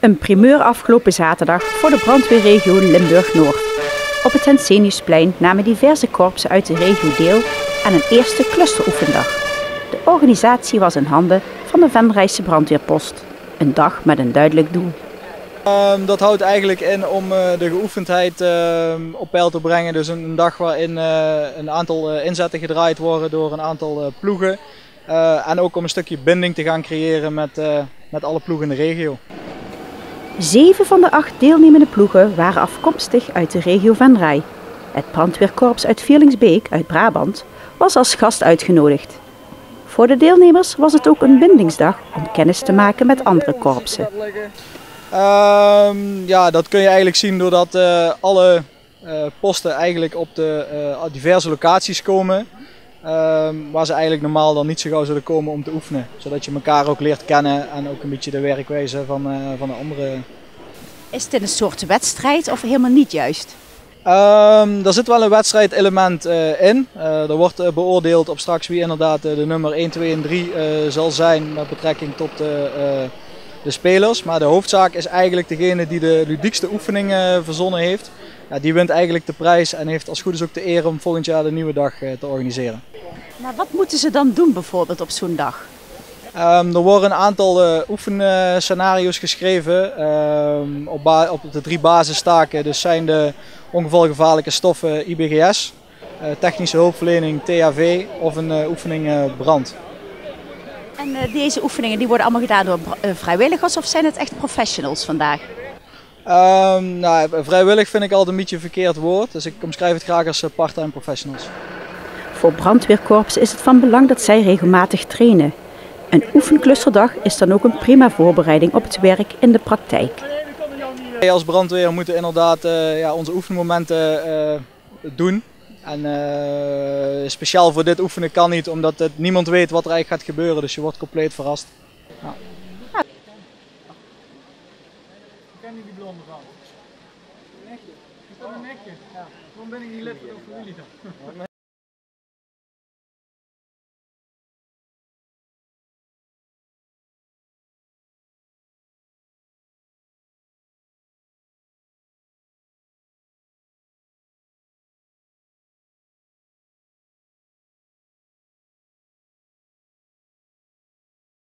Een primeur afgelopen zaterdag voor de brandweerregio Limburg-Noord. Op het Henseniusplein namen diverse korpsen uit de regio deel aan een eerste clusteroefendag. De organisatie was in handen van de Venrayse brandweerpost. Een dag met een duidelijk doel. Dat houdt eigenlijk in om de geoefendheid op peil te brengen. Dus een dag waarin een aantal inzetten gedraaid worden door een aantal ploegen. En ook om een stukje binding te gaan creëren met alle ploegen in de regio. 7 van de 8 deelnemende ploegen waren afkomstig uit de regio Venray. Het brandweerkorps uit Vierlingsbeek uit Brabant was als gast uitgenodigd. Voor de deelnemers was het ook een bindingsdag om kennis te maken met andere korpsen. Ja, dat kun je eigenlijk zien doordat alle posten eigenlijk op de diverse locaties komen. Waar ze eigenlijk normaal dan niet zo gauw zullen komen om te oefenen. Zodat je elkaar ook leert kennen en ook een beetje de werkwijze van de andere. Is dit een soort wedstrijd of helemaal niet juist? Er zit wel een wedstrijdelement in. Er wordt beoordeeld op straks wie inderdaad de nummer 1, 2 en 3 zal zijn met betrekking tot de spelers. Maar de hoofdzaak is eigenlijk degene die de ludiekste oefening verzonnen heeft. Ja, die wint eigenlijk de prijs en heeft als goed is ook de eer om volgend jaar de nieuwe dag te organiseren. Maar wat moeten ze dan doen bijvoorbeeld op zo'n dag? Er worden een aantal oefenscenario's geschreven op de 3 basistaken. Dus zijn de ongevalgevaarlijke stoffen IBGS, technische hulpverlening THV of een oefening brand. En deze oefeningen die worden allemaal gedaan door vrijwilligers of zijn het echt professionals vandaag? Nou, vrijwillig vind ik altijd een beetje een verkeerd woord, dus ik omschrijf het graag als part-time professionals. Voor brandweerkorpsen is het van belang dat zij regelmatig trainen. Een oefenclusterdag is dan ook een prima voorbereiding op het werk in de praktijk. Wij als brandweer moeten inderdaad onze oefenmomenten doen. En speciaal voor dit oefenen kan niet, omdat niemand weet wat er eigenlijk gaat gebeuren, dus je wordt compleet verrast. Ja. Ken je die blonde van? Nekje. Is dat een nekje? Ja. Waarom ben ik niet lid van de familie dan?